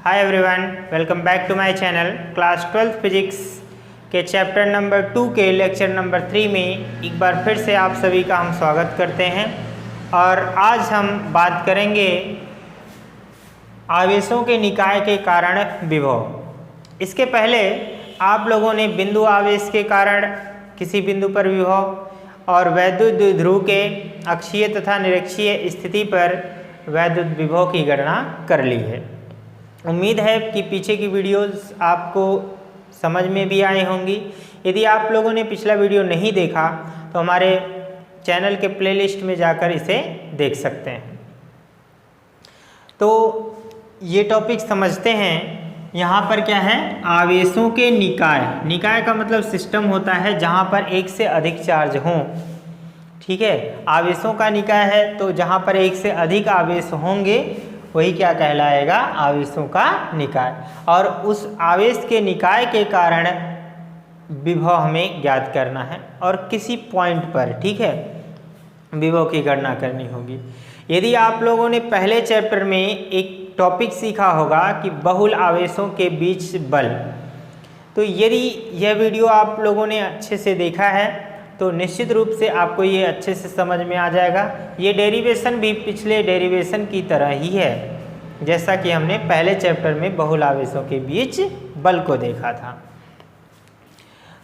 Hi everyone, welcome back to my channel. Class 12 physics के chapter number 2 के lecture number 3 में एक बार फिर से आप सभी का हम स्वागत करते हैं। और आज हम बात करेंगे आवेशों के निकाय के कारण विभव। इसके पहले आप लोगों ने बिंदु आवेश के कारण किसी बिंदु पर विभव और वैद्युत द्विध्रुव के अक्षीय तथा निरक्षीय स्थिति पर वैद्युत विभव की गणना कर ली है। उम्मीद है कि पीछे की वीडियोस आपको समझ में भी आई होंगी। यदि आप लोगों ने पिछला वीडियो नहीं देखा तो हमारे चैनल के प्लेलिस्ट में जाकर इसे देख सकते हैं। तो ये टॉपिक समझते हैं। यहाँ पर क्या है, आवेशों के निकाय। निकाय का मतलब सिस्टम होता है जहाँ पर एक से अधिक चार्ज हों। ठीक है, आवेशों का निकाय है तो जहाँ पर एक से अधिक आवेश होंगे वही क्या कहलाएगा, आवेशों का निकाय। और उस आवेश के निकाय के कारण विभव हमें ज्ञात करना है और किसी पॉइंट पर, ठीक है, विभव की गणना करनी होगी। यदि आप लोगों ने पहले चैप्टर में एक टॉपिक सीखा होगा कि बहुल आवेशों के बीच बल, तो यदि यह वीडियो आप लोगों ने अच्छे से देखा है तो निश्चित रूप से आपको ये अच्छे से समझ में आ जाएगा। ये डेरिवेशन भी पिछले डेरिवेशन की तरह ही है, जैसा कि हमने पहले चैप्टर में बहुल आवेशों के बीच बल को देखा था।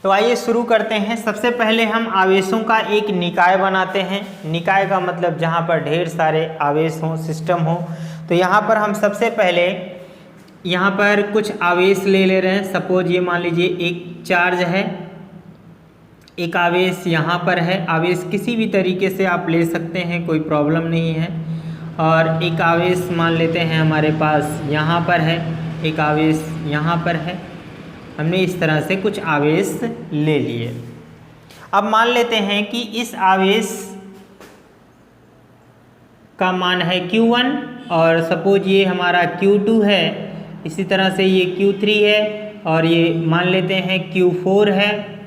तो आइए शुरू करते हैं। सबसे पहले हम आवेशों का एक निकाय बनाते हैं। निकाय का मतलब जहाँ पर ढेर सारे आवेश हों, सिस्टम हो। तो यहाँ पर हम सबसे पहले यहाँ पर कुछ आवेश ले रहे हैं। सपोज ये मान लीजिए एक चार्ज है, एक आवेश यहाँ पर है। आवेश किसी भी तरीके से आप ले सकते हैं, कोई प्रॉब्लम नहीं है। और एक आवेश मान लेते हैं हमारे पास यहाँ पर है, एक आवेश यहाँ पर है। हमने इस तरह से कुछ आवेश ले लिए। अब मान लेते हैं कि इस आवेश का मान है Q1 और सपोज ये हमारा Q2 है। इसी तरह से ये Q3 है और ये मान लेते हैं Q4 है।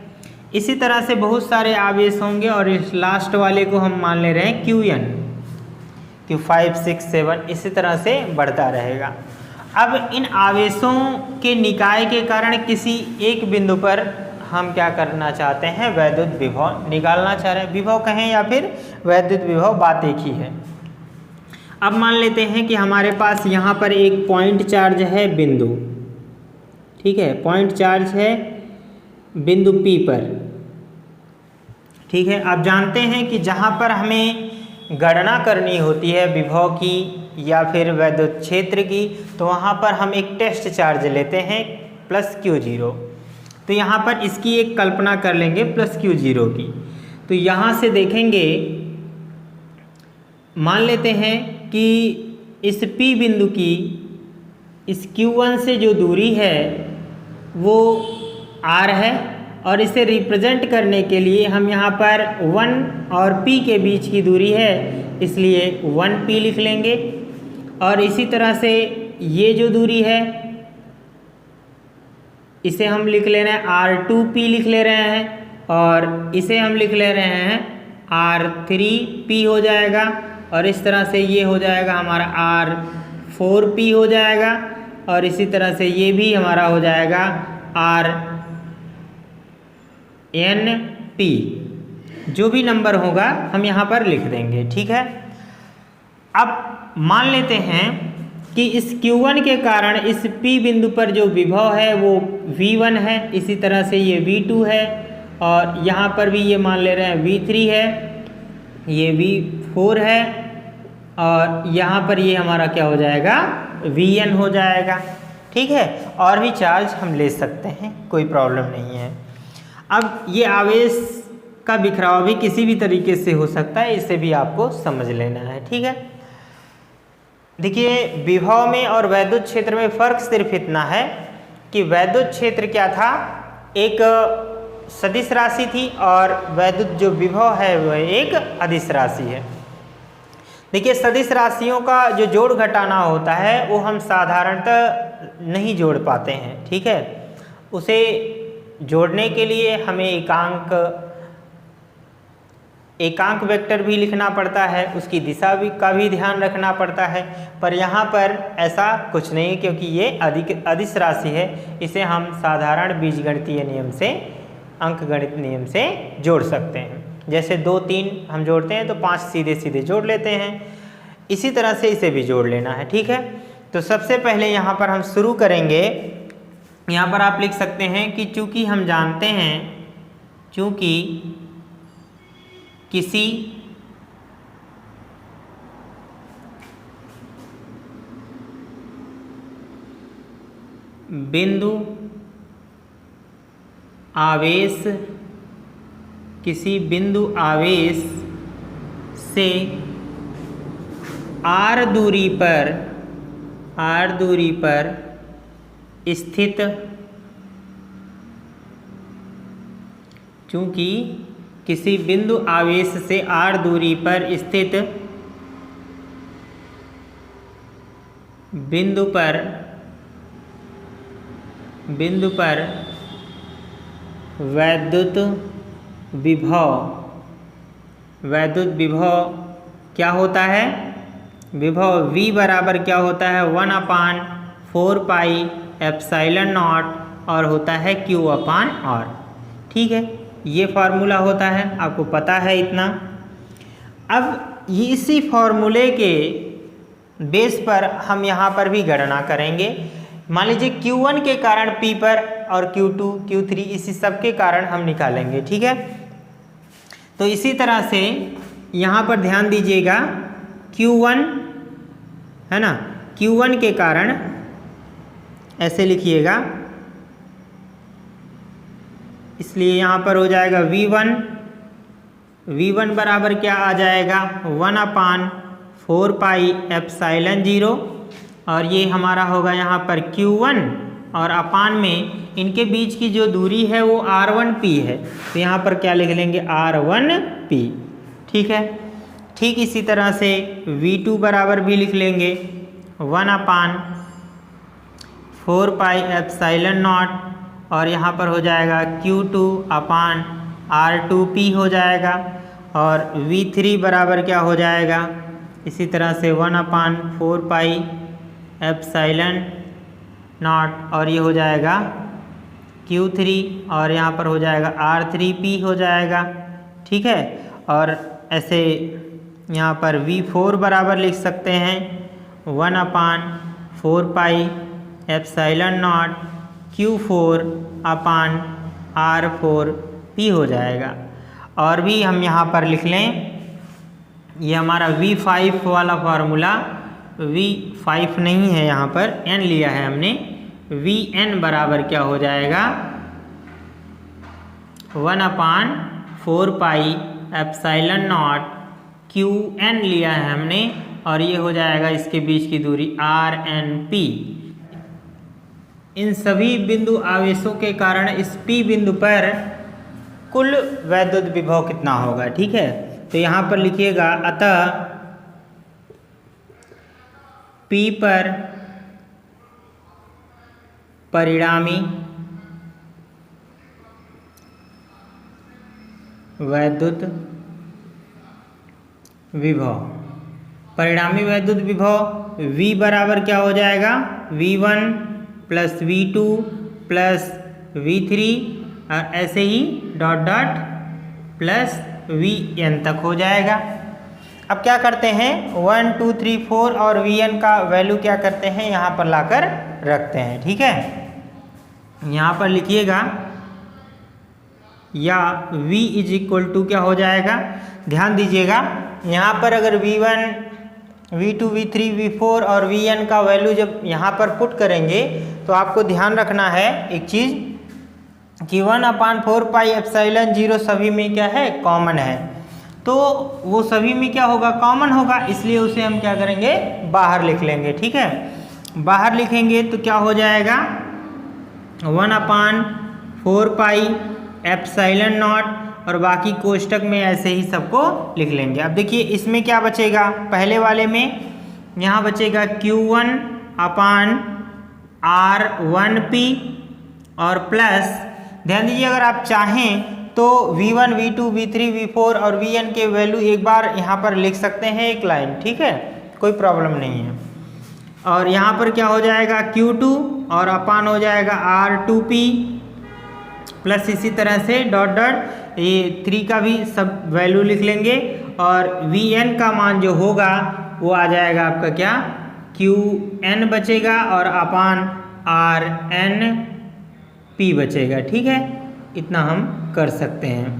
इसी तरह से बहुत सारे आवेश होंगे और इस लास्ट वाले को हम मान ले रहे हैं Qn, Q5, 6, 7, इसी तरह से बढ़ता रहेगा। अब इन आवेशों के निकाय के कारण किसी एक बिंदु पर हम क्या करना चाहते हैं, वैद्युत विभव निकालना चाह रहे हैं। विभव कहें या फिर वैद्युत विभव, बात एक ही है। अब मान लेते हैं कि हमारे पास यहाँ पर एक पॉइंट चार्ज है बिंदु, ठीक है, पॉइंट चार्ज है बिंदु P पर, ठीक है। आप जानते हैं कि जहाँ पर हमें गणना करनी होती है विभव की या फिर वैद्युत क्षेत्र की, तो वहाँ पर हम एक टेस्ट चार्ज लेते हैं +Q0। तो यहाँ पर इसकी एक कल्पना कर लेंगे +Q0 की। तो यहाँ से देखेंगे, मान लेते हैं कि इस P बिंदु की इस Q1 से जो दूरी है वो R है और इसे रिप्रेजेंट करने के लिए हम यहाँ पर 1 और P के बीच की दूरी है, इसलिए 1P लिख लेंगे। और इसी तरह से ये जो दूरी है इसे हम लिख ले रहे हैं R2P लिख ले रहे हैं और इसे हम लिख ले रहे हैं R3P हो जाएगा। और इस तरह से ये हो जाएगा हमारा R4P हो जाएगा और इसी तरह से ये भी हमारा हो जाएगा RNP। जो भी नंबर होगा हम यहाँ पर लिख देंगे, ठीक है। अब मान लेते हैं कि इस Q1 के कारण इस P बिंदु पर जो विभव है वो V1 है, इसी तरह से ये V2 है और यहाँ पर भी ये मान ले रहे हैं V3 है, ये V4 है और यहाँ पर ये हमारा क्या हो जाएगा, Vn हो जाएगा, ठीक है। और भी चार्ज हम ले सकते हैं, कोई प्रॉब्लम नहीं है। अब ये आवेश का बिखराव भी किसी भी तरीके से हो सकता है, इसे भी आपको समझ लेना है, ठीक है। देखिए, विभव में और वैद्युत क्षेत्र में फर्क सिर्फ इतना है कि वैद्युत क्षेत्र क्या था, एक सदिश राशि थी और वैद्युत जो विभव है वह एक अदिश राशि है। देखिए, सदिश राशियों का जो जोड़ घटाना होता है वो हम साधारणतः नहीं जोड़ पाते हैं, ठीक है। उसे जोड़ने के लिए हमें एकांक एकांक वेक्टर भी लिखना पड़ता है, उसकी दिशा भी का भी ध्यान रखना पड़ता है, पर यहाँ पर ऐसा कुछ नहीं है क्योंकि ये अदिश राशि है। इसे हम साधारण बीजगणितीय नियम से, अंकगणित नियम से जोड़ सकते हैं। जैसे 2 3 हम जोड़ते हैं तो 5 सीधे सीधे जोड़ लेते हैं, इसी तरह से इसे भी जोड़ लेना है, ठीक है। तो सबसे पहले यहाँ पर हम शुरू करेंगे। यहाँ पर आप लिख सकते हैं कि चूंकि हम जानते हैं, चूंकि किसी बिंदु आवेश से r दूरी पर स्थित, चूंकि किसी बिंदु आवेश से r दूरी पर स्थित बिंदु पर वैद्युत विभव क्या होता है? विभव V बराबर क्या होता है? 1/4 पाई एप्सिलॉन नॉट और होता है Q/R। ठीक है, ये फार्मूला होता है, आपको पता है इतना। अब इसी फॉर्मूले के बेस पर हम यहाँ पर भी गणना करेंगे। मान लीजिए Q1 के कारण P पर और Q2 Q3 इसी सब के कारण हम निकालेंगे, ठीक है। तो इसी तरह से यहाँ पर ध्यान दीजिएगा, Q1 है ना, Q1 के कारण ऐसे लिखिएगा, इसलिए यहाँ पर हो जाएगा V1 बराबर क्या आ जाएगा? 1/4 पाई एप्सिलॉन 0 और ये हमारा होगा यहाँ पर Q1 और अपान में इनके बीच की जो दूरी है वो R1P है, तो यहाँ पर क्या लिख लेंगे? R1P, ठीक है। ठीक इसी तरह से V2 बराबर भी लिख लेंगे 1/4 पाई एप्सिलॉन नॉट और यहाँ पर हो जाएगा Q2/R2P हो जाएगा। और V3 बराबर क्या हो जाएगा? इसी तरह से 1/4 पाई एप्सिलॉन नॉट और ये हो जाएगा Q3 और यहाँ पर हो जाएगा R3P हो जाएगा, ठीक है। और ऐसे यहाँ पर V4 बराबर लिख सकते हैं 1/4 पाई एप्सिलॉन नॉट Q4/R4P हो जाएगा। और भी हम यहाँ पर लिख लें, ये हमारा V5 वाला फार्मूला, V5 नहीं है, यहाँ पर N लिया है हमने। Vn बराबर क्या हो जाएगा? 1/4 पाई एप्सिलॉन नॉट Qn लिया है हमने और ये हो जाएगा इसके बीच की दूरी RnP। इन सभी बिंदु आवेशों के कारण इस P बिंदु पर कुल वैद्युत विभव कितना होगा, ठीक है। तो यहाँ पर लिखिएगा, अतः P पर परिणामी वैद्युत विभव V बराबर क्या हो जाएगा? V1 plus V2 plus V3 और ऐसे ही डॉट डॉट प्लस Vn तक हो जाएगा। अब क्या करते हैं, 1 2 3 4 और Vn का वैल्यू क्या करते हैं, यहाँ पर लाकर रखते हैं, ठीक है। यहाँ पर लिखिएगा, या V = क्या हो जाएगा? ध्यान दीजिएगा, यहाँ पर अगर V1 V2 V3 V4 और Vn का वैल्यू जब यहाँ पर पुट करेंगे तो आपको ध्यान रखना है एक चीज़ कि 1/4 पाई एप्सिलॉन 0 सभी में क्या है? कॉमन है। तो वो सभी में क्या होगा? कॉमन होगा, इसलिए उसे हम क्या करेंगे? बाहर लिख लेंगे, ठीक है। बाहर लिखेंगे तो क्या हो जाएगा? 1/4 पाई एप्सिलॉन नॉट और बाकी कोष्टक में ऐसे ही सबको लिख लेंगे। अब देखिए इसमें क्या बचेगा? पहले वाले में यहाँ बचेगा Q1/R1P और प्लस, ध्यान दीजिए, अगर आप चाहें तो V1, V2, V3, V4 और Vn के वैल्यू एक बार यहाँ पर लिख सकते हैं एक लाइन, ठीक है, कोई प्रॉब्लम नहीं है। और यहाँ पर क्या हो जाएगा Q2 और अपान हो जाएगा R2P प्लस इसी तरह से डॉट डॉट ये 3 का भी सब वैल्यू लिख लेंगे और Vn का मान जो होगा वो आ जाएगा आपका क्या Qn बचेगा और अपान Rnp बचेगा, ठीक है, इतना हम कर सकते हैं।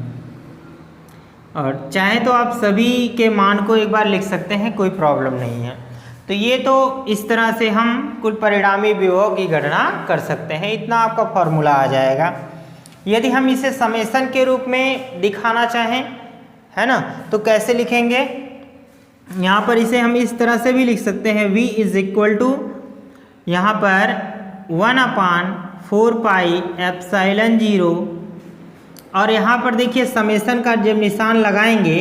और चाहे तो आप सभी के मान को एक बार लिख सकते हैं, कोई प्रॉब्लम नहीं है। तो ये तो इस तरह से हम कुल परिणामी विभव की गणना कर सकते हैं, इतना आपका फॉर्मूला आ जाएगा। यदि हम इसे समेशन के रूप में दिखाना चाहें, है ना, तो कैसे लिखेंगे, यहाँ पर इसे हम इस तरह से भी लिख सकते हैं, v इज इक्वल टू यहाँ पर 1/4 पाई एप्सिलॉन 0 और यहाँ पर देखिए समेशन का जब निशान लगाएंगे,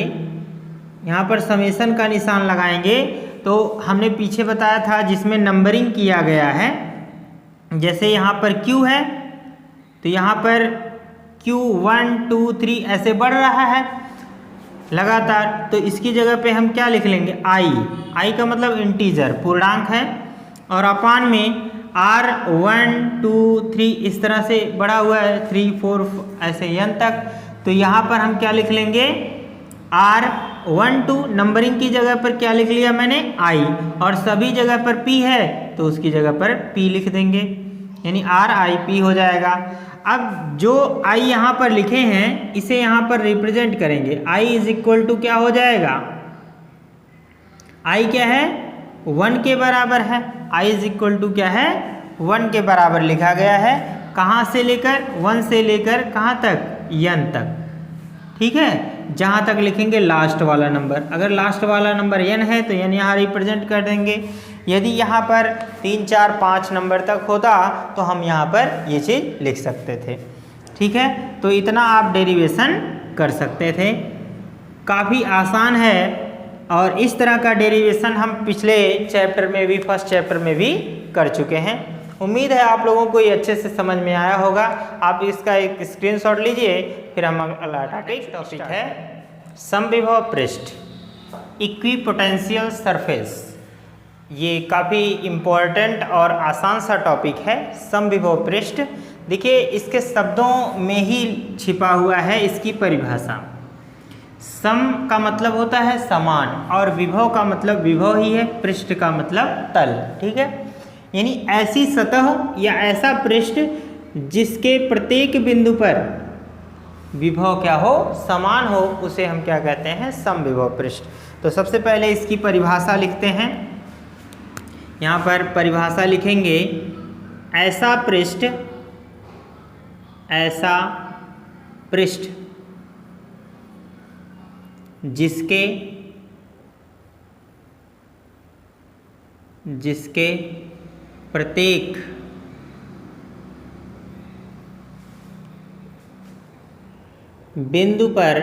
यहाँ पर समेशन का निशान लगाएंगे तो हमने पीछे बताया था जिसमें नंबरिंग किया गया है, जैसे यहाँ पर Q है तो यहाँ पर Q 1 2 3 ऐसे बढ़ रहा है लगातार, तो इसकी जगह पे हम क्या लिख लेंगे I का मतलब इंटीजर पूर्णांक है और अपान में R 1 2 3 इस तरह से बढ़ा हुआ है 3 4 ऐसे n तक, तो यहाँ पर हम क्या लिख लेंगे R 1 2 नंबरिंग की जगह पर क्या लिख लिया मैंने I और सभी जगह पर P है तो उसकी जगह पर P लिख देंगे, यानी RIP हो जाएगा। अब जो I यहाँ पर लिखे हैं इसे यहाँ पर रिप्रेजेंट करेंगे, I इज इक्वल टू क्या हो जाएगा, I क्या है 1 के बराबर है, I इज इक्वल टू क्या है 1 के बराबर लिखा गया है, कहाँ से लेकर 1 से लेकर कहाँ तक n तक, ठीक है, जहाँ तक लिखेंगे लास्ट वाला नंबर, अगर लास्ट वाला नंबर n है तो n यहाँ रिप्रेजेंट कर देंगे, यदि यहाँ पर 3 4 5 नंबर तक होता तो हम यहाँ पर ये चीज़ लिख सकते थे, ठीक है। तो इतना आप डेरिवेशन कर सकते थे, काफ़ी आसान है और इस तरह का डेरिवेशन हम पिछले चैप्टर में भी, फर्स्ट चैप्टर में भी कर चुके हैं। उम्मीद है आप लोगों को ये अच्छे से समझ में आया होगा। आप इसका एक स्क्रीनशॉट लीजिए, फिर हम अगला टॉपिक है समविभव पृष्ठ, इक्विपोटेंशियल सरफेस। ये काफ़ी इम्पोर्टेंट और आसान सा टॉपिक है समविभव पृष्ठ। देखिए इसके शब्दों में ही छिपा हुआ है इसकी परिभाषा। सम का मतलब होता है समान और विभव का मतलब विभव ही है, पृष्ठ का मतलब तल, ठीक है, यानी ऐसी सतह या ऐसा पृष्ठ जिसके प्रत्येक बिंदु पर विभव क्या हो, समान हो, उसे हम क्या कहते हैं, समविभव पृष्ठ। तो सबसे पहले इसकी परिभाषा लिखते हैं, यहाँ पर परिभाषा लिखेंगे, ऐसा पृष्ठ जिसके प्रत्येक बिंदु पर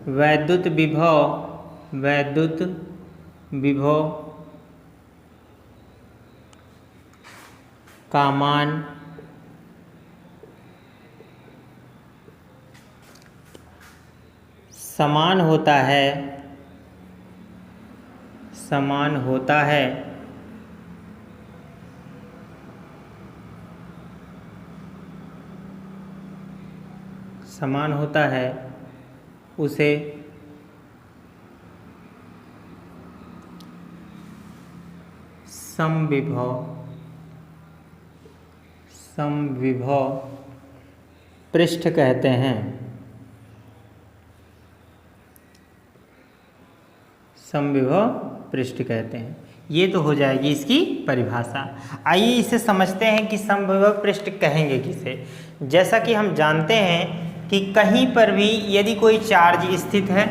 वैद्युत विभव का मान समान होता है उसे समविभव पृष्ठ कहते हैं। समविभव पृष्ठ कहते हैं। ये तो हो जाएगी इसकी परिभाषा। आइए इसे समझते हैं कि समविभव पृष्ठ कहेंगे किसे। जैसा कि हम जानते हैं कि कहीं पर भी यदि कोई चार्ज स्थित है,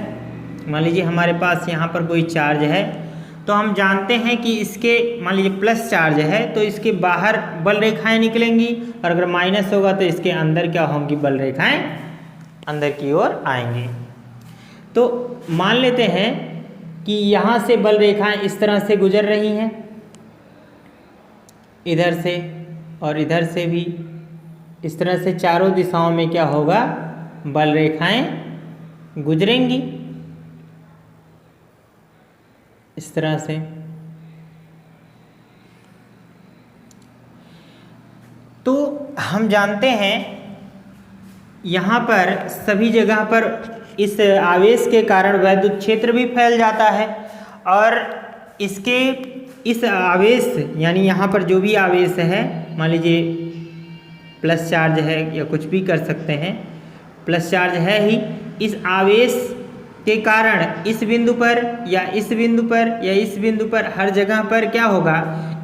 मान लीजिए हमारे पास यहाँ पर कोई चार्ज है, तो हम जानते हैं कि इसके मान लीजिए प्लस चार्ज है तो इसके बाहर बल रेखाएं निकलेंगी और अगर माइनस होगा तो इसके अंदर क्या होंगी, बल रेखाएं अंदर की ओर आएंगी। तो मान लेते हैं कि यहाँ से बल रेखाएं इस तरह से गुजर रही हैं, इधर से और इधर से भी, इस तरह से चारों दिशाओं में क्या होगा, बल रेखाएं गुजरेंगी इस तरह से। तो हम जानते हैं यहाँ पर सभी जगह पर इस आवेश के कारण वैद्युत क्षेत्र भी फैल जाता है, और इसके इस आवेश यानी यहाँ पर जो भी आवेश है, मान लीजिए प्लस चार्ज है या कुछ भी कर सकते हैं, प्लस चार्ज है ही, इस आवेश के कारण इस बिंदु पर या इस बिंदु पर या इस बिंदु पर हर जगह पर क्या होगा,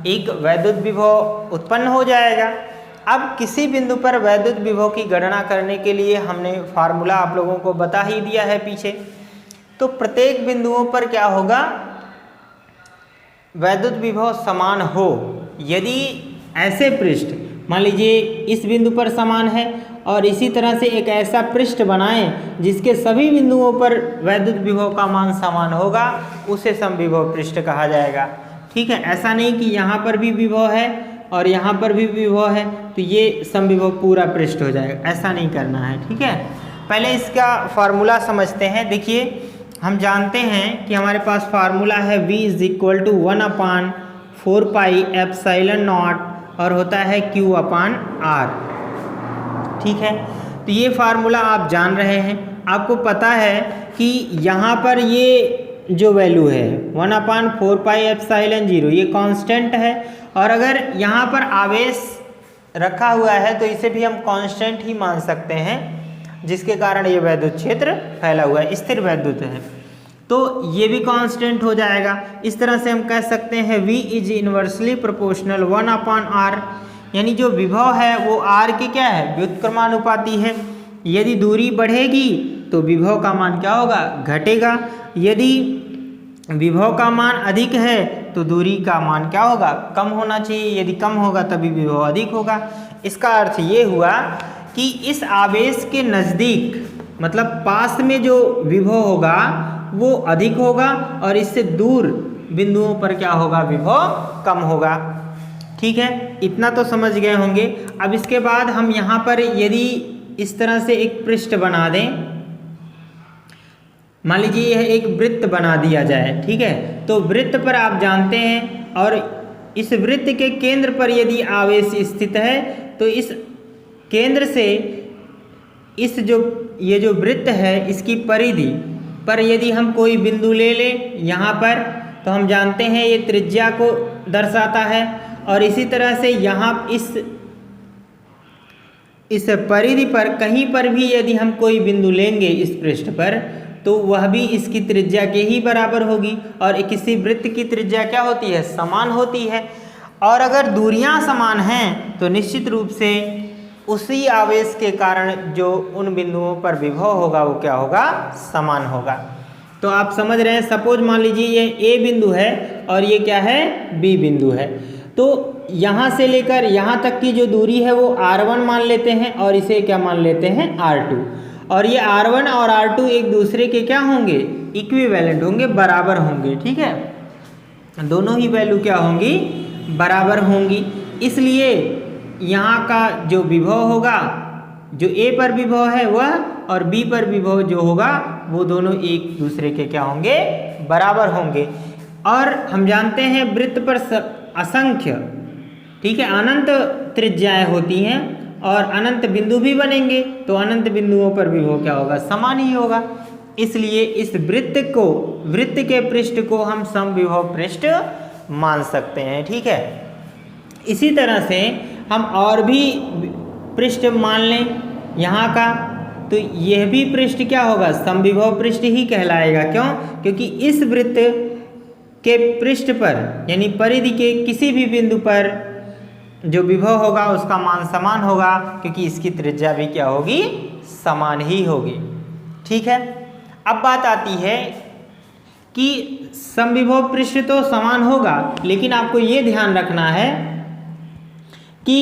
एक वैद्युत विभव उत्पन्न हो जाएगा। अब किसी बिंदु पर वैद्युत विभव की गणना करने के लिए हमने फार्मूला आप लोगों को बता ही दिया है पीछे। तो प्रत्येक बिंदुओं पर क्या होगा, वैद्युत विभव समान हो। यदि ऐसे पृष्ठ मान लीजिए इस बिंदु पर समान है और इसी तरह से एक ऐसा पृष्ठ बनाएं जिसके सभी बिंदुओं पर वैद्युत विभव का मान समान होगा, उसे समविभव पृष्ठ कहा जाएगा। ठीक है, ऐसा नहीं कि यहाँ पर भी विभव है और यहाँ पर भी विभव है तो ये समविभव पूरा पृष्ठ हो जाएगा, ऐसा नहीं करना है। ठीक है, पहले इसका फार्मूला समझते हैं। देखिए, हम जानते हैं कि हमारे पास फार्मूला है V = 1/4πε0 और होता है Q/R। ठीक है, तो ये फार्मूला आप जान रहे हैं। आपको पता है कि यहाँ पर ये जो वैल्यू है 1/4πε0 ये कांस्टेंट है, और अगर यहाँ पर आवेश रखा हुआ है तो इसे भी हम कांस्टेंट ही मान सकते हैं, जिसके कारण ये वैद्युत क्षेत्र फैला हुआ है, स्थिर वैद्युत है, तो ये भी कांस्टेंट हो जाएगा। इस तरह से हम कह सकते हैं V = इनवर्सली प्रोपोर्शनल 1/R, यानी जो विभव है वो R के क्या है, व्युत्क्रमानुपाती है। यदि दूरी बढ़ेगी तो विभव का मान क्या होगा, घटेगा। यदि विभव का मान अधिक है तो दूरी का मान क्या होगा, कम होना चाहिए। यदि कम होगा तभी विभव अधिक होगा। इसका अर्थ ये हुआ कि इस आवेश के नज़दीक मतलब पास में जो विभव होगा वो अधिक होगा और इससे दूर बिंदुओं पर क्या होगा, विभव कम होगा। ठीक है, इतना तो समझ गए होंगे। अब इसके बाद हम यहाँ पर यदि इस तरह से एक पृष्ठ बना दें, मान लीजिए यह एक वृत्त बना दिया जाए। ठीक है, तो वृत्त पर आप जानते हैं, और इस वृत्त के केंद्र पर यदि आवेश स्थित है तो इस केंद्र से इस ये जो वृत्त है इसकी परिधि पर यदि हम कोई बिंदु ले लें यहाँ पर, तो हम जानते हैं ये त्रिज्या को दर्शाता है। और इसी तरह से यहाँ इस परिधि पर कहीं पर भी यदि हम कोई बिंदु लेंगे इस पृष्ठ पर, तो वह भी इसकी त्रिज्या के ही बराबर होगी। और किसी वृत्त की त्रिज्या क्या होती है, समान होती है। और अगर दूरियां समान हैं तो निश्चित रूप से उसी आवेश के कारण जो उन बिंदुओं पर विभव होगा वो क्या होगा, समान होगा। तो आप समझ रहे हैं। सपोज मान लीजिए ये A बिंदु है और ये क्या है, B बिंदु है। तो यहाँ से लेकर यहाँ तक की जो दूरी है वो R1 मान लेते हैं और इसे क्या मान लेते हैं, R2। और ये R1 और R2 एक दूसरे के क्या होंगे, इक्विवेलेंट होंगे, बराबर होंगे। ठीक है, दोनों ही वैल्यू क्या होंगी, बराबर होंगी। इसलिए यहाँ का जो विभव होगा, जो A पर विभव है वह और B पर विभव जो होगा वो दोनों एक दूसरे के क्या होंगे, बराबर होंगे। और हम जानते हैं वृत्त पर असंख्य, ठीक है, अनंत त्रिज्याएं होती हैं और अनंत बिंदु भी बनेंगे, तो अनंत बिंदुओं पर विभव क्या होगा, समान ही होगा। इसलिए इस वृत्त के पृष्ठ को हम समविभव पृष्ठ मान सकते हैं। ठीक है, इसी तरह से हम और भी पृष्ठ मान लें यहाँ का, तो यह भी पृष्ठ क्या होगा, समविभव पृष्ठ ही कहलाएगा। क्यों? क्योंकि इस वृत्त के पृष्ठ पर यानी परिधि के किसी भी बिंदु पर जो विभव होगा उसका मान समान होगा, क्योंकि इसकी त्रिज्या भी क्या होगी, समान ही होगी। ठीक है, अब बात आती है कि समविभव पृष्ठ तो समान होगा, लेकिन आपको ये ध्यान रखना है कि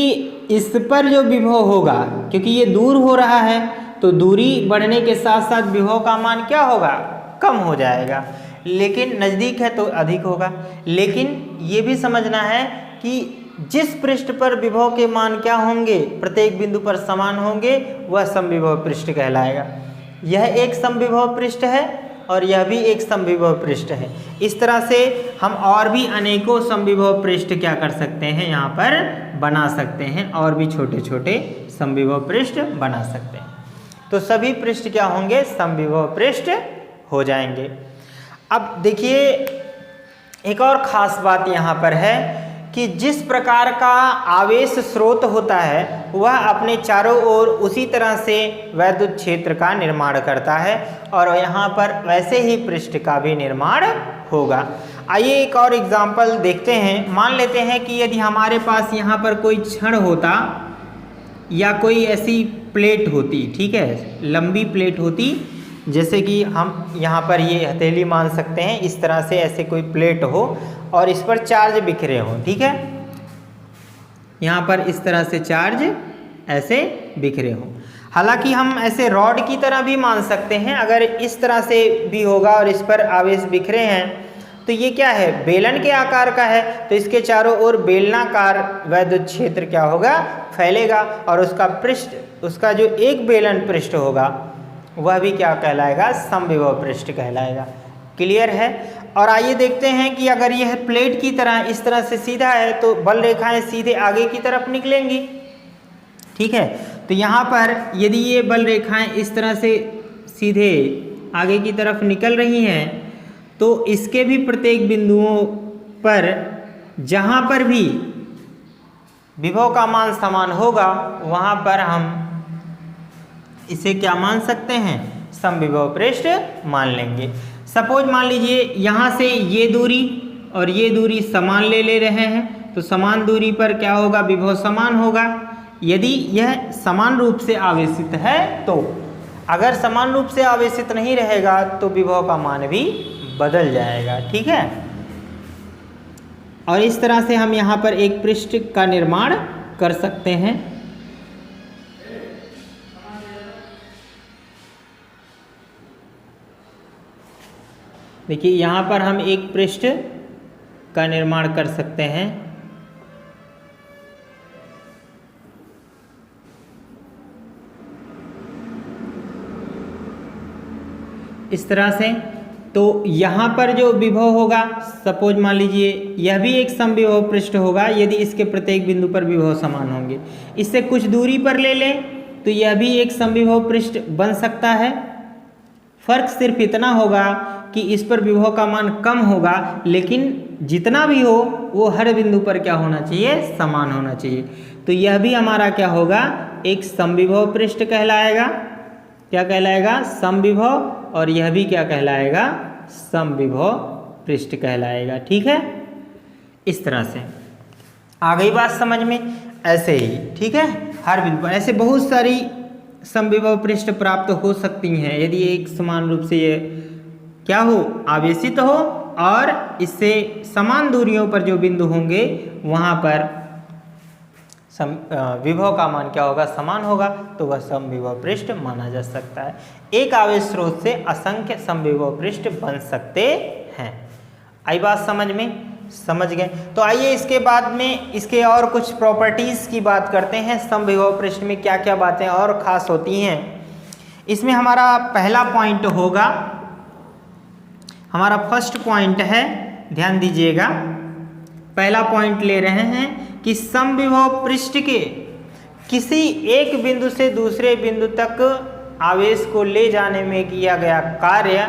इस पर जो विभव होगा, क्योंकि ये दूर हो रहा है तो दूरी बढ़ने के साथ साथ विभव का मान क्या होगा, कम हो जाएगा। लेकिन नज़दीक है तो अधिक होगा। लेकिन ये भी समझना है कि जिस पृष्ठ पर विभव के मान क्या होंगे, प्रत्येक बिंदु पर समान होंगे, वह समविभव पृष्ठ कहलाएगा। यह एक समविभव पृष्ठ है और यह भी एक समविभव पृष्ठ है। इस तरह से हम और भी अनेकों समविभव पृष्ठ क्या कर सकते हैं, यहाँ पर बना सकते हैं, और भी छोटे छोटे समविभव पृष्ठ बना सकते हैं। तो सभी पृष्ठ क्या होंगे, समविभव पृष्ठ हो जाएंगे। अब देखिए एक और ख़ास बात यहाँ पर है कि जिस प्रकार का आवेश स्रोत होता है वह अपने चारों ओर उसी तरह से वैद्युत क्षेत्र का निर्माण करता है, और यहाँ पर वैसे ही पृष्ठ का भी निर्माण होगा। आइए एक और एग्जाम्पल देखते हैं। मान लेते हैं कि यदि हमारे पास यहाँ पर कोई छड़ होता या कोई ऐसी प्लेट होती, ठीक है, लंबी प्लेट होती, जैसे कि हम यहाँ पर ये हथेली मान सकते हैं, इस तरह से ऐसे कोई प्लेट हो और इस पर चार्ज बिखरे हों, ठीक है, यहाँ पर इस तरह से चार्ज ऐसे बिखरे हों। हालांकि हम ऐसे रॉड की तरह भी मान सकते हैं, अगर इस तरह से भी होगा और इस पर आवेश बिखरे हैं तो ये क्या है, बेलन के आकार का है, तो इसके चारों ओर बेलनाकार वैद्युत क्षेत्र क्या होगा, फैलेगा, और उसका पृष्ठ, उसका जो एक बेलन पृष्ठ होगा वह भी क्या कहलाएगा, समविभव पृष्ठ कहलाएगा। क्लियर है। और आइए देखते हैं कि अगर यह प्लेट की तरह इस तरह से सीधा है तो बल रेखाएं सीधे आगे की तरफ निकलेंगी, ठीक है। तो यहाँ पर यदि ये बल रेखाएं इस तरह से सीधे आगे की तरफ निकल रही हैं तो इसके भी प्रत्येक बिंदुओं पर जहाँ पर भी विभव का मान समान होगा वहाँ पर हम इसे क्या मान सकते हैं, समविभव पृष्ठ मान लेंगे। सपोज मान लीजिए यहाँ से ये दूरी और ये दूरी समान ले रहे हैं, तो समान दूरी पर क्या होगा, विभव समान होगा। यदि यह समान रूप से आवेशित है तो, अगर समान रूप से आवेशित नहीं रहेगा तो विभव का मान भी बदल जाएगा, ठीक है। और इस तरह से हम यहाँ पर एक पृष्ठ का निर्माण कर सकते हैं। देखिए यहाँ पर हम एक पृष्ठ का निर्माण कर सकते हैं। इस तरह से, तो यहाँ पर जो विभव होगा, सपोज मान लीजिए यह भी एक समविभव पृष्ठ होगा यदि इसके प्रत्येक बिंदु पर विभव समान होंगे। इससे कुछ दूरी पर ले लें तो यह भी एक समविभव पृष्ठ बन सकता है। फर्क सिर्फ इतना होगा कि इस पर विभव का मान कम होगा, लेकिन जितना भी हो वो हर बिंदु पर क्या होना चाहिए, समान होना चाहिए। तो यह भी हमारा क्या होगा, एक समविभव पृष्ठ कहलाएगा। क्या कहलाएगा, समविभव। और यह भी क्या कहलाएगा, समविभव पृष्ठ कहलाएगा, ठीक है। इस तरह से आ गई बात समझ में, ऐसे ही, ठीक है। हर बिंदु पर ऐसे बहुत सारी समविभव पृष्ठ प्राप्त हो सकती हैं यदि एक समान रूप से ये क्या हो, आवेशित हो, और इससे समान दूरियों पर जो बिंदु होंगे वहाँ पर विभव का मान क्या होगा, समान होगा, तो वह समविभव पृष्ठ माना जा सकता है। एक आवेश स्रोत से असंख्य समविभव पृष्ठ बन सकते हैं। आई बात समझ में, समझ गए। तो आइए इसके बाद में इसके और कुछ प्रॉपर्टीज़ की बात करते हैं। समविभव पृष्ठ में क्या क्या बातें और ख़ास होती हैं। इसमें हमारा पहला पॉइंट होगा, हमारा फर्स्ट पॉइंट है, ध्यान दीजिएगा, पहला पॉइंट ले रहे हैं कि समविभव पृष्ठ के किसी एक बिंदु से दूसरे बिंदु तक आवेश को ले जाने में किया गया कार्य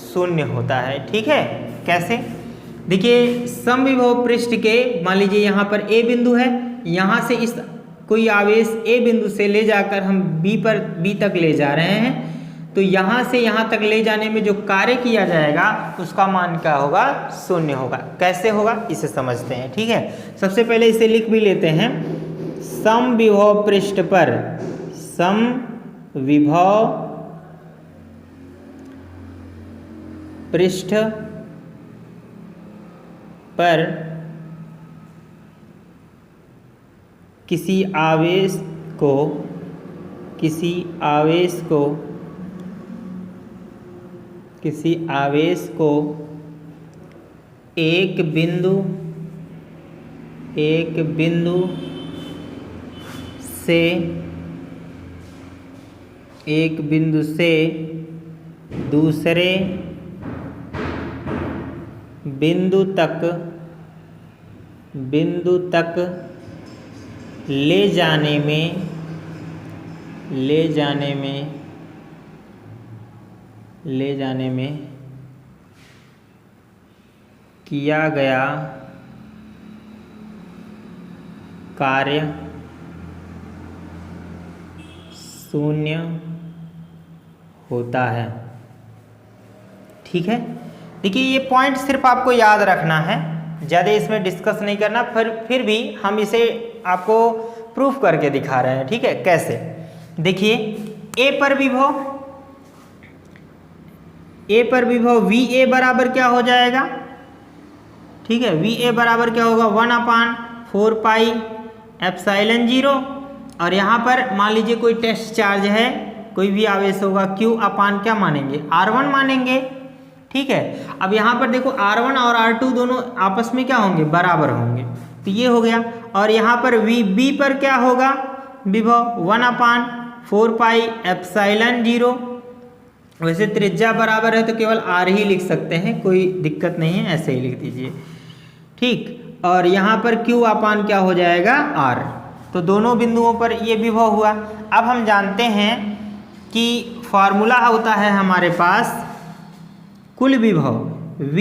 शून्य होता है, ठीक है। कैसे, देखिए समविभव पृष्ठ के, मान लीजिए यहाँ पर ए बिंदु है, यहाँ से इस कोई आवेश ए बिंदु से ले जाकर हम बी तक ले जा रहे हैं, तो यहाँ से यहाँ तक ले जाने में जो कार्य किया जाएगा उसका मान क्या होगा, शून्य होगा। कैसे होगा इसे समझते हैं, ठीक है। सबसे पहले इसे लिख भी लेते हैं। समविभव पृष्ठ पर, समविभव पृष्ठ पर किसी आवेश को एक बिंदु एक बिंदु से दूसरे बिंदु तक ले जाने में किया गया कार्य शून्य होता है। ठीक है, देखिए ये पॉइंट सिर्फ आपको याद रखना है, ज़्यादा इसमें डिस्कस नहीं करना। फिर भी हम इसे आपको प्रूफ करके दिखा रहे हैं। ठीक है, कैसे? देखिए ए पर विभव VA बराबर क्या हो जाएगा? ठीक है, VA बराबर क्या होगा? 1/4 पाई एप्सिलॉन 0। और यहाँ पर मान लीजिए कोई टेस्ट चार्ज है, कोई भी आवेश होगा, Q अपान क्या मानेंगे? R1 मानेंगे। ठीक है, अब यहाँ पर देखो R1 और R2 दोनों आपस में क्या होंगे? बराबर होंगे। तो ये हो गया। और यहाँ पर VB पर क्या होगा विभव? 1/4 पाई एप्सिलॉन 0। वैसे त्रिज्या बराबर है तो केवल R ही लिख सकते हैं, कोई दिक्कत नहीं है, ऐसे ही लिख दीजिए। ठीक, और यहाँ पर Q अपान क्या हो जाएगा? R। तो दोनों बिंदुओं पर ये विभव हुआ। अब हम जानते हैं कि फॉर्मूला होता है हमारे पास कुल विभव। V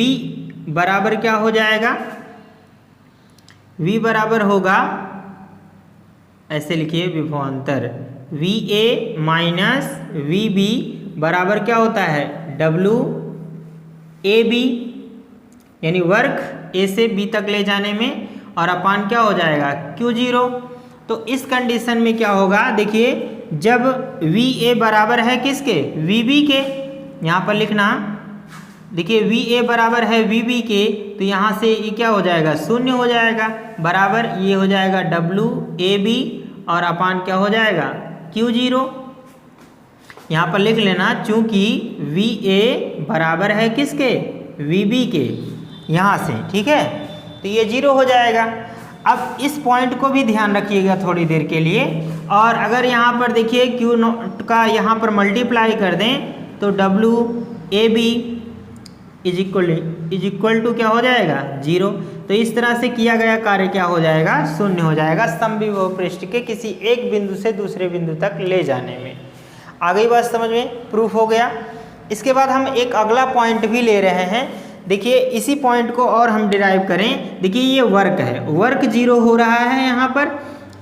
बराबर क्या हो जाएगा? V बराबर होगा, ऐसे लिखिए, विभवांतर VA माइनस VB बराबर क्या होता है? WAB, यानी वर्क A से B तक ले जाने में, और अपान क्या हो जाएगा? Q0। तो इस कंडीशन में क्या होगा? देखिए जब VA बराबर है किसके? VB के। यहाँ पर लिखना, देखिए VA बराबर है VB के, तो यहाँ से ये क्या हो जाएगा? शून्य हो जाएगा, बराबर ये हो जाएगा WAB, और अपान क्या हो जाएगा? Q0। यहाँ पर लिख लेना, चूंकि VA बराबर है किसके? VB के, यहाँ से। ठीक है, तो ये 0 हो जाएगा। अब इस पॉइंट को भी ध्यान रखिएगा थोड़ी देर के लिए। और अगर यहाँ पर देखिए Q0 का यहाँ पर मल्टीप्लाई कर दें तो WAB इज इक्वल टू क्या हो जाएगा? 0। तो इस तरह से किया गया कार्य क्या हो जाएगा? शून्य हो जाएगा, समविभव पृष्ठ के किसी एक बिंदु से दूसरे बिंदु तक ले जाने में। आ गई बात समझ में? प्रूफ हो गया। इसके बाद हम एक अगला पॉइंट भी ले रहे हैं। देखिए इसी पॉइंट को और हम डिराइव करें। देखिए ये वर्क है, वर्क 0 हो रहा है यहाँ पर।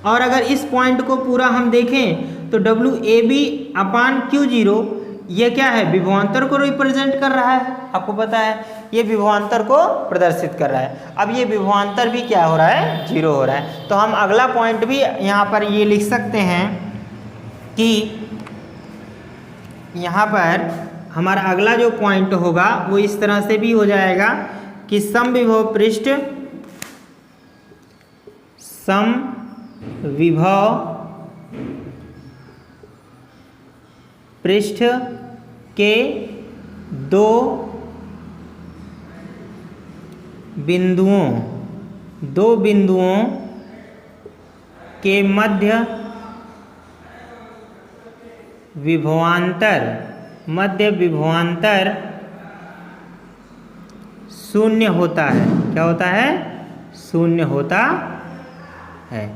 और अगर इस पॉइंट को पूरा हम देखें तो WAB अपान Q0 ये क्या है? विभवांतर को रिप्रेजेंट कर रहा है। आपको पता है ये विभवांतर को प्रदर्शित कर रहा है। अब ये विभवांतर भी क्या हो रहा है? 0 हो रहा है। तो हम अगला पॉइंट भी यहाँ पर ये लिख सकते हैं कि यहाँ पर हमारा अगला जो पॉइंट होगा वो इस तरह से भी हो जाएगा कि समविभव पृष्ठ के दो बिंदुओं के मध्य विभवांतर शून्य होता है। क्या होता है? शून्य होता है।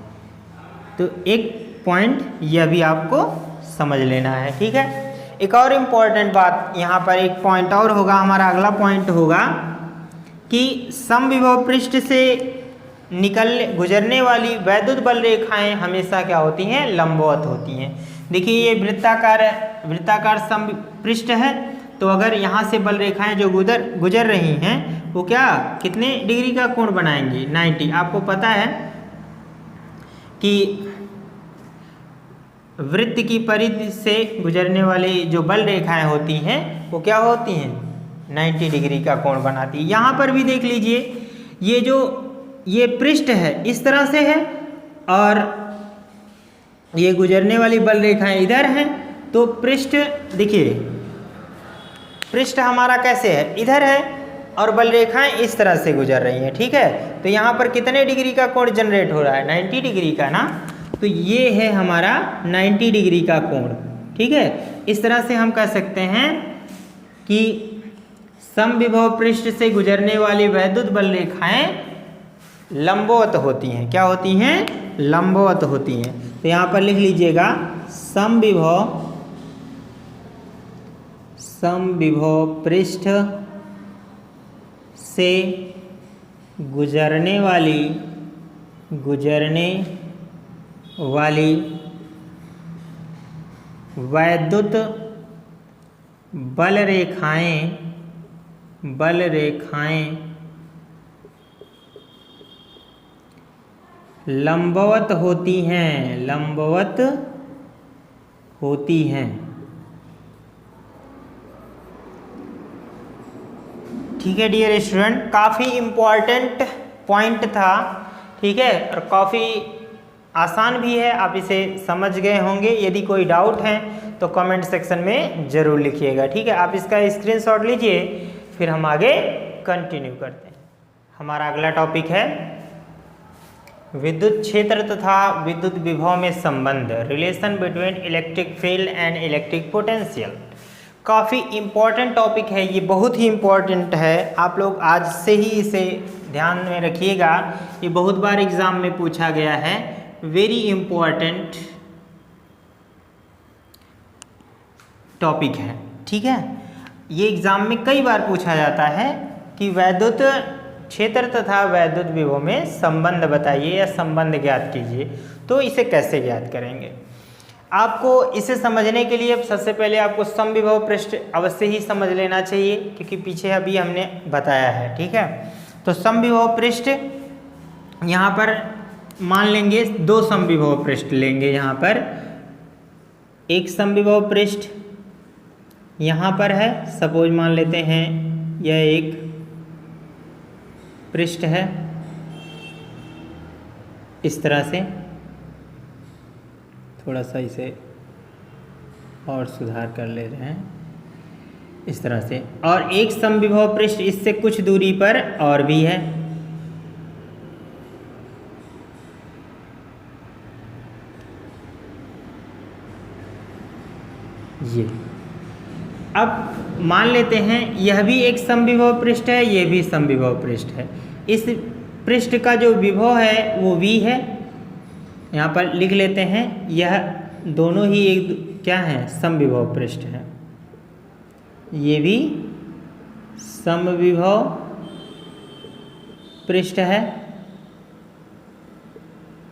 तो एक पॉइंट यह भी आपको समझ लेना है। ठीक है, एक और इम्पॉर्टेंट बात यहाँ पर, एक पॉइंट और होगा, हमारा अगला पॉइंट होगा कि समविभव पृष्ठ से गुजरने वाली वैद्युत बल रेखाएं हमेशा क्या होती हैं? लंबवत होती हैं। देखिए ये वृत्ताकार समपृष्ठ है, तो अगर यहाँ से बल रेखाएं जो गुजर रही हैं वो क्या कितने डिग्री का कोण बनाएंगी? 90। आपको पता है कि वृत्त की परिधि से गुजरने वाली जो बल रेखाएं होती हैं वो क्या होती हैं? 90 डिग्री का कोण बनाती है। यहाँ पर भी देख लीजिए ये पृष्ठ है इस तरह से है और ये गुजरने वाली बल रेखाएं इधर हैं। तो पृष्ठ देखिए, पृष्ठ हमारा कैसे है? इधर है। और बल रेखाएं इस तरह से गुजर रही हैं, ठीक है। तो यहाँ पर कितने डिग्री का कोण जनरेट हो रहा है, 90 डिग्री का ना। तो ये है हमारा 90 डिग्री का कोण, ठीक है। इस तरह से हम कह सकते हैं कि समविभव पृष्ठ से गुजरने वाली वैद्युत बल रेखाएं लंबवत होती हैं। क्या होती हैं? लंबवत होती हैं। तो यहाँ पर लिख लीजिएगा समविभव पृष्ठ से गुजरने वाली वैद्युत बल रेखाएं लंबवत होती हैं। ठीक है डियर स्टूडेंट, काफ़ी इम्पॉर्टेंट पॉइंट था, ठीक है, और काफ़ी आसान भी है। आप इसे समझ गए होंगे। यदि कोई डाउट है तो कमेंट सेक्शन में ज़रूर लिखिएगा, ठीक है। आप इसका स्क्रीनशॉट लीजिए, फिर हम आगे कंटिन्यू करते हैं। हमारा अगला टॉपिक है विद्युत क्षेत्र तथा विद्युत विभव में संबंध, relation between electric field and electric potential. काफ़ी इम्पॉर्टेंट टॉपिक है ये, बहुत ही इम्पॉर्टेंट है। आप लोग आज से ही इसे ध्यान में रखिएगा, ये बहुत बार एग्ज़ाम में पूछा गया है। वेरी इम्पॉर्टेंट टॉपिक है, ठीक है। ये एग्ज़ाम में कई बार पूछा जाता है कि वैद्युत क्षेत्र तथा वैद्युत विभव में संबंध बताइए या संबंध ज्ञात कीजिए। तो इसे कैसे ज्ञात करेंगे? आपको इसे समझने के लिए सबसे पहले आपको समविभव पृष्ठ अवश्य ही समझ लेना चाहिए, क्योंकि पीछे अभी हमने बताया है, ठीक है। तो समविभव पृष्ठ यहाँ पर मान लेंगे, दो समविभव पृष्ठ लेंगे। यहाँ पर एक समविभव पृष्ठ यहाँ पर है, सपोज मान लेते हैं यह एक पृष्ठ है, इस तरह से। थोड़ा सा इसे और सुधार कर ले रहे हैं, इस तरह से। और एक समविभव पृष्ठ इससे कुछ दूरी पर और भी है, ये। अब मान लेते हैं यह भी एक समविभव पृष्ठ है, यह भी समविभव पृष्ठ है। इस पृष्ठ का जो विभव है वो V है, यहाँ पर लिख लेते हैं। यह दोनों ही एक क्या हैं? समविभव पृष्ठ हैं। ये भी समविभव पृष्ठ है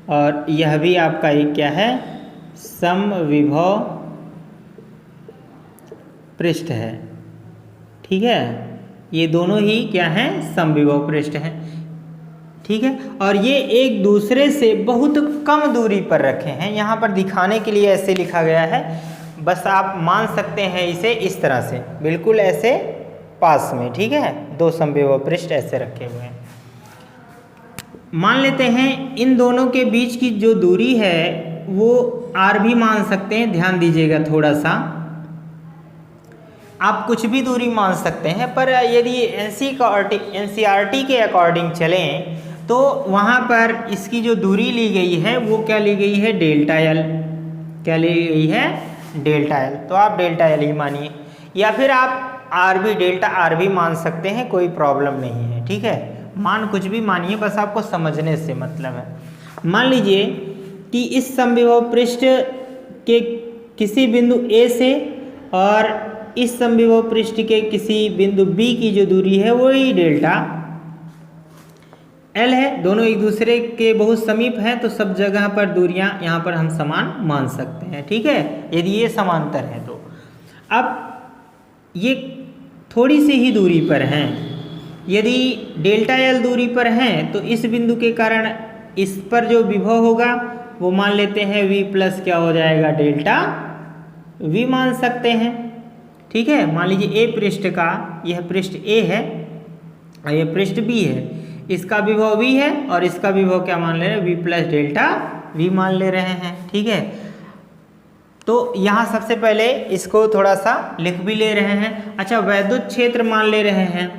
और यह भी आपका एक क्या है? समविभव पृष्ठ है, ठीक है। ये दोनों ही क्या हैं? समविभव पृष्ठ हैं, ठीक है। और ये एक दूसरे से बहुत कम दूरी पर रखे हैं। यहाँ पर दिखाने के लिए ऐसे लिखा गया है, बस आप मान सकते हैं इसे इस तरह से, बिल्कुल ऐसे पास में, ठीक है। दो समविभव पृष्ठ ऐसे रखे हुए हैं। मान लेते हैं इन दोनों के बीच की जो दूरी है वो R भी मान सकते हैं। ध्यान दीजिएगा थोड़ा सा, आप कुछ भी दूरी मान सकते हैं, पर यदि NCERT के अकॉर्डिंग चलें तो वहाँ पर इसकी जो दूरी ली गई है वो क्या ली गई है? Delta L। क्या ली गई है? Delta L। तो आप डेल्टा L ही मानिए, या फिर आप डेल्टा R भी मान सकते हैं, कोई प्रॉब्लम नहीं है, ठीक है। मान कुछ भी मानिए, बस आपको समझने से मतलब है। मान लीजिए कि इस समविभव पृष्ठ के किसी बिंदु A से और इस समविभव पृष्ठ के किसी बिंदु B की जो दूरी है वही डेल्टा L है। दोनों एक दूसरे के बहुत समीप हैं, तो सब जगह पर दूरियां यहाँ पर हम समान मान सकते हैं, ठीक है, यदि ये समांतर है तो। अब ये थोड़ी सी ही दूरी पर हैं, यदि डेल्टा L दूरी पर हैं तो इस बिंदु के कारण इस पर जो विभव होगा वो मान लेते हैं V प्लस क्या हो जाएगा? डेल्टा V मान सकते हैं, ठीक है। मान लीजिए A पृष्ठ का, यह पृष्ठ A है और यह पृष्ठ B है, इसका विभव V है और इसका विभव क्या मान ले रहे हैं? V प्लस डेल्टा V मान ले रहे हैं, ठीक है। तो यहाँ सबसे पहले इसको थोड़ा सा लिख भी ले रहे हैं। अच्छा, वैद्युत क्षेत्र मान ले रहे हैं।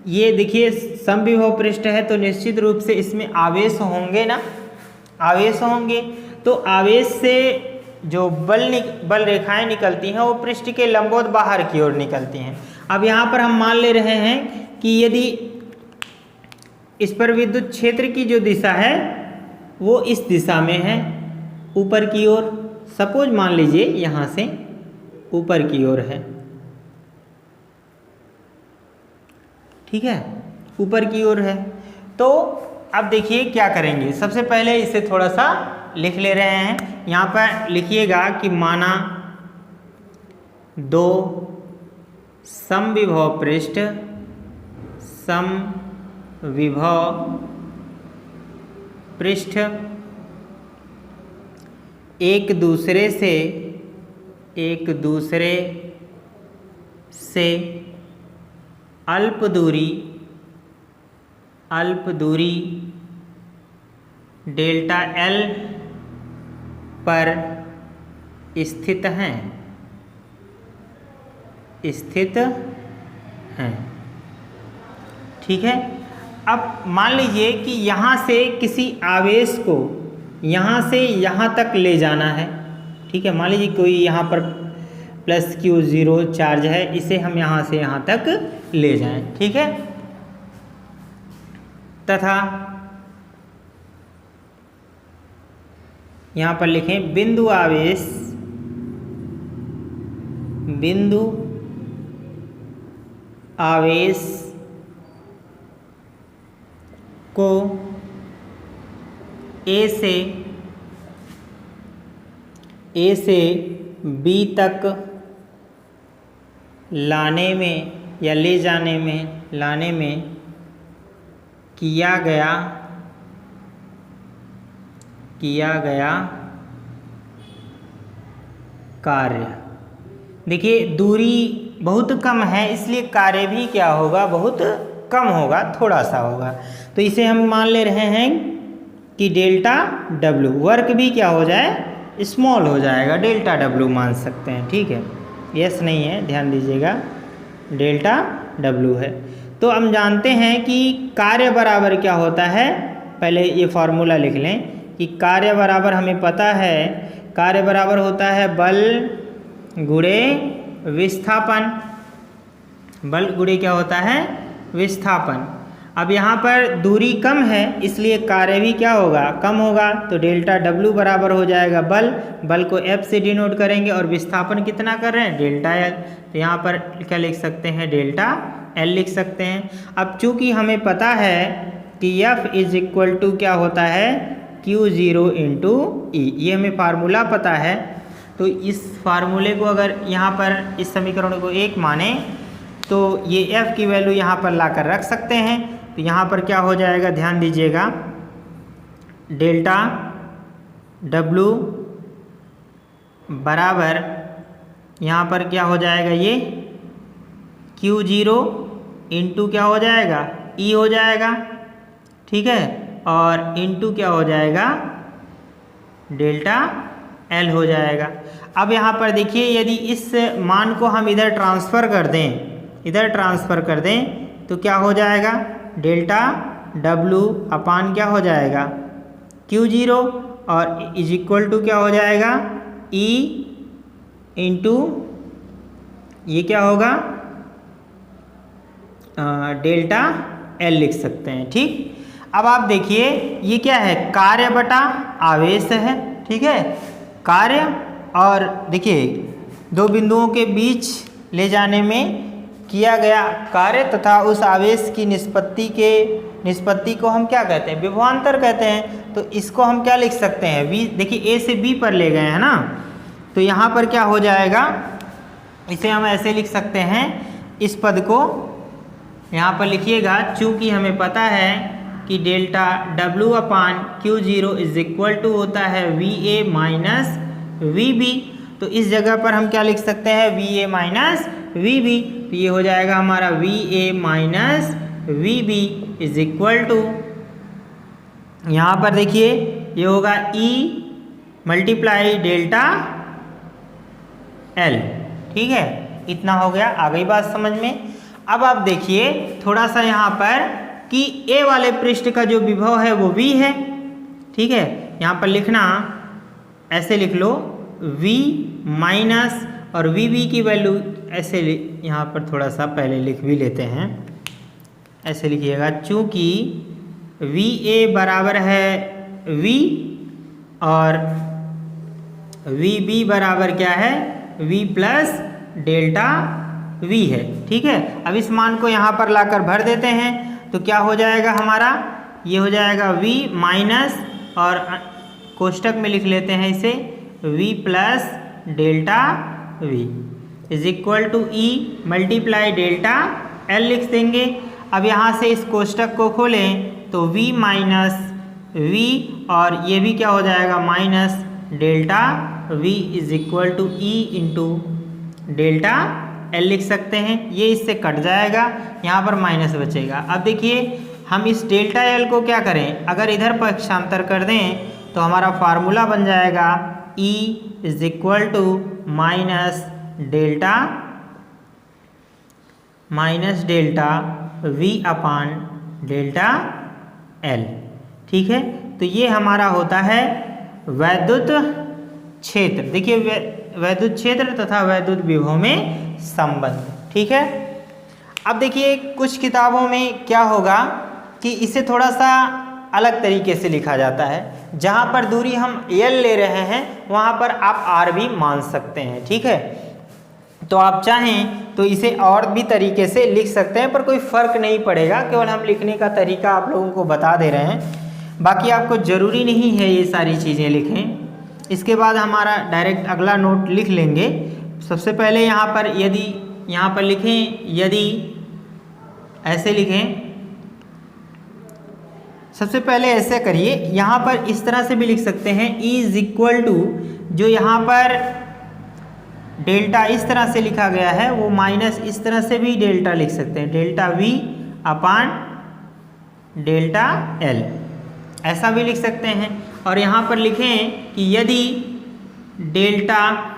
ये देखिए समविभव पृष्ठ है तो निश्चित रूप से इसमें आवेश होंगे ना, आवेश होंगे। तो आवेश से जो बल रेखाएं निकलती हैं वो पृष्ठ के लंबवत बाहर की ओर निकलती हैं। अब यहाँ पर हम मान ले रहे हैं कि यदि इस पर विद्युत क्षेत्र की जो दिशा है वो इस दिशा में है, ऊपर की ओर। सपोज मान लीजिए यहाँ से ऊपर की ओर है, ठीक है, ऊपर की ओर है। तो अब देखिए क्या करेंगे, सबसे पहले इसे थोड़ा सा लिख ले रहे हैं। यहाँ पर लिखिएगा कि माना दो समविभव पृष्ठ, समविभव पृष्ठ एक दूसरे से अल्प दूरी डेल्टा एल पर स्थित हैं, ठीक है। अब मान लीजिए कि यहाँ से किसी आवेश को यहाँ से यहाँ तक ले जाना है, ठीक है। मान लीजिए कोई यहाँ पर प्लस Q0 चार्ज है, इसे हम यहाँ से यहाँ तक ले जाएं, ठीक है। तथा यहाँ पर लिखें बिंदु आवेश को ए से B तक लाने में या ले जाने में किया गया कार्य। देखिए दूरी बहुत कम है इसलिए कार्य भी क्या होगा, बहुत कम होगा, थोड़ा सा होगा। तो इसे हम मान ले रहे हैं कि डेल्टा W, वर्क भी क्या हो जाए, स्मॉल हो जाएगा, डेल्टा W मान सकते हैं, ठीक है। यस नहीं है, ध्यान दीजिएगा, डेल्टा W है। तो हम जानते हैं कि कार्य बराबर क्या होता है, पहले ये फॉर्मूला लिख लें कि कार्य बराबर हमें पता है, कार्य बराबर होता है बल गुणे विस्थापन। बल गुणे क्या होता है, विस्थापन। अब यहाँ पर दूरी कम है इसलिए कार्य भी क्या होगा, कम होगा। तो डेल्टा W बराबर हो जाएगा बल को F से डिनोट करेंगे और विस्थापन कितना कर रहे हैं, डेल्टा L। तो यहाँ पर क्या लिख सकते हैं, डेल्टा L लिख सकते हैं। अब चूंकि हमें पता है कि F इज इक्वल टू क्या होता है, Q0 इंटू E, ये हमें फार्मूला पता है। तो इस फार्मूले को अगर यहाँ पर इस समीकरण को 1 माने तो ये F की वैल्यू यहाँ पर लाकर रख सकते हैं। तो यहाँ पर क्या हो जाएगा, ध्यान दीजिएगा, डेल्टा W बराबर यहाँ पर क्या हो जाएगा, ये Q0 इंटू क्या हो जाएगा, E हो जाएगा, ठीक है, और इंटू क्या हो जाएगा, डेल्टा L हो जाएगा। अब यहाँ पर देखिए यदि इस मान को हम इधर ट्रांसफ़र कर दें तो क्या हो जाएगा, डेल्टा W अपान क्या हो जाएगा, Q0 और इज इक्वल टू क्या हो जाएगा, E इंटू ये क्या होगा, डेल्टा L लिख सकते हैं, ठीक। अब आप देखिए ये क्या है, कार्य बटा आवेश है, ठीक है, कार्य। और देखिए दो बिंदुओं के बीच ले जाने में किया गया कार्य तथा उस आवेश की निष्पत्ति को हम क्या कहते हैं, विभवांतर कहते हैं। तो इसको हम क्या लिख सकते हैं, V, देखिए A से B पर ले गए हैं ना, तो यहाँ पर क्या हो जाएगा, इसे हम ऐसे लिख सकते हैं, इस पद को यहाँ पर लिखिएगा, चूँकि हमें पता है कि delta W upon Q0 is equal to होता है VA माइनस VB। तो इस जगह पर हम क्या लिख सकते हैं, VA माइनस VB। तो ये हो जाएगा हमारा VA minus VB is equal to, यहाँ पर देखिए ये होगा E मल्टीप्लाई डेल्टा L, ठीक है। इतना हो गया, आ गई बात समझ में। अब आप देखिए थोड़ा सा यहाँ पर कि ए वाले पृष्ठ का जो विभव है वो v है, ठीक है। यहाँ पर लिखना ऐसे लिख लो v माइनस और vb की वैल्यू ऐसे यहाँ पर थोड़ा सा पहले लिख भी लेते हैं, ऐसे लिखिएगा। चूँकि va बराबर है v और vb बराबर क्या है v प्लस डेल्टा v है, ठीक है। अब इस मान को यहाँ पर लाकर भर देते हैं तो क्या हो जाएगा हमारा, ये हो जाएगा v माइनस और कोष्टक में लिख लेते हैं इसे v plus delta v is equal to e multiply delta l लिख देंगे। अब यहाँ से इस कोष्टक को खोलें तो v माइनस v और ये भी क्या हो जाएगा minus delta v is equal to e into delta l लिख सकते हैं। ये इससे कट जाएगा, यहाँ पर माइनस बचेगा। अब देखिए हम इस डेल्टा l को क्या करें, अगर इधर पक्षांतर कर दें तो हमारा फार्मूला बन जाएगा e is equal to minus delta v upon delta l, ठीक है। तो ये हमारा होता है वैद्युत क्षेत्र। देखिए वैद्युत क्षेत्र तथा वैद्युत विभव में संबंध, ठीक है। अब देखिए कुछ किताबों में क्या होगा कि इसे थोड़ा सा अलग तरीके से लिखा जाता है। जहाँ पर दूरी हम l ले रहे हैं वहाँ पर आप r भी मान सकते हैं, ठीक है। तो आप चाहें तो इसे और भी तरीके से लिख सकते हैं, पर कोई फर्क नहीं पड़ेगा, केवल हम लिखने का तरीका आप लोगों को बता दे रहे हैं। बाकी आपको ज़रूरी नहीं है ये सारी चीज़ें लिखें। इसके बाद हमारा डायरेक्ट अगला नोट लिख लेंगे। सबसे पहले यहाँ पर यदि यहाँ पर लिखें, यदि ऐसे लिखें, सबसे पहले ऐसे करिए। यहाँ पर इस तरह से भी लिख सकते हैं E इज इक्वल टू, जो यहाँ पर डेल्टा इस तरह से लिखा गया है वो माइनस इस तरह से भी डेल्टा लिख सकते हैं, delta V upon delta L, ऐसा भी लिख सकते हैं। और यहाँ पर लिखें कि यदि डेल्टा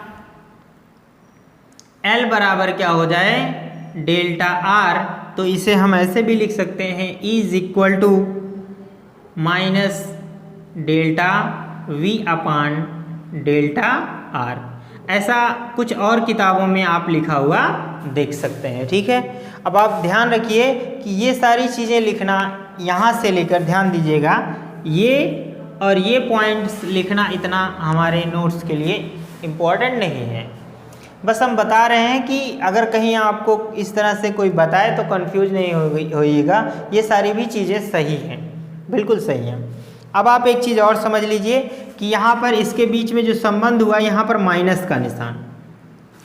L बराबर क्या हो जाए डेल्टा R, तो इसे हम ऐसे भी लिख सकते हैं E is equal to minus delta V upon delta R। ऐसा कुछ और किताबों में आप लिखा हुआ देख सकते हैं, ठीक है। अब आप ध्यान रखिए कि ये सारी चीज़ें लिखना, यहाँ से लेकर ध्यान दीजिएगा, ये और ये पॉइंट्स लिखना इतना हमारे नोट्स के लिए इम्पोर्टेंट नहीं है। बस हम बता रहे हैं कि अगर कहीं आपको इस तरह से कोई बताए तो कंफ्यूज नहीं होइएगा। ये सारी भी चीज़ें सही हैं, बिल्कुल सही हैं। अब आप एक चीज़ और समझ लीजिए कि यहाँ पर इसके बीच में जो संबंध हुआ, यहाँ पर माइनस का निशान,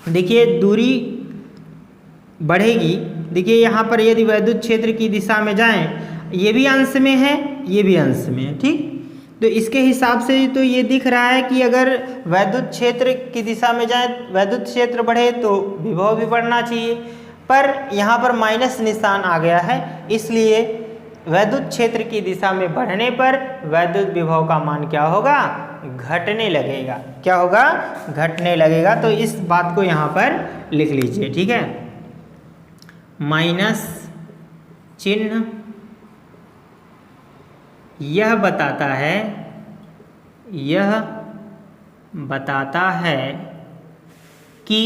देखिए दूरी बढ़ेगी। देखिए यहाँ पर यदि वैद्युत क्षेत्र की दिशा में जाएं, ये भी अंश में है, ये भी अंश में है, ठीक। तो इसके हिसाब से तो ये दिख रहा है कि अगर वैद्युत क्षेत्र की दिशा में जाए, वैद्युत क्षेत्र बढ़े तो विभव भी बढ़ना चाहिए, पर यहाँ पर माइनस निशान आ गया है, इसलिए वैद्युत क्षेत्र की दिशा में बढ़ने पर वैद्युत विभव का मान क्या होगा, घटने लगेगा। क्या होगा, घटने लगेगा। तो इस बात को यहाँ पर लिख लीजिए, ठीक है। माइनस चिन्ह यह बताता है कि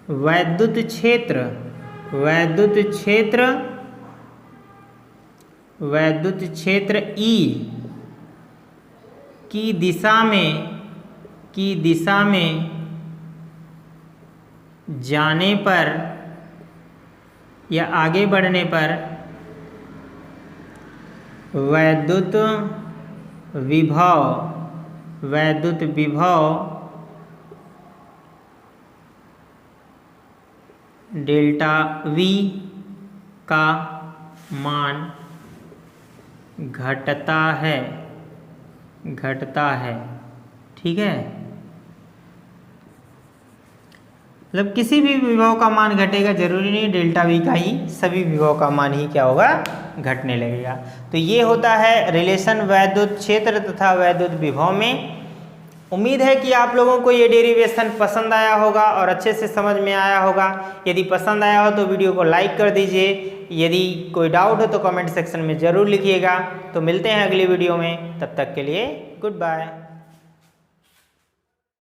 वैद्युत क्षेत्र E की दिशा में जाने पर या आगे बढ़ने पर वैद्युत विभव डेल्टा V का मान घटता है, ठीक है। मतलब किसी भी विभव का मान घटेगा, जरूरी नहीं डेल्टा V का ही, सभी विभव का मान ही क्या होगा, घटने लगेगा। तो ये होता है रिलेशन वैद्युत क्षेत्र तथा वैद्युत विभव में। उम्मीद है कि आप लोगों को ये डेरिवेशन पसंद आया होगा और अच्छे से समझ में आया होगा। यदि पसंद आया हो तो वीडियो को लाइक कर दीजिए। यदि कोई डाउट हो तो कमेंट सेक्शन में ज़रूर लिखिएगा। तो मिलते हैं अगली वीडियो में, तब तक के लिए गुड बाय।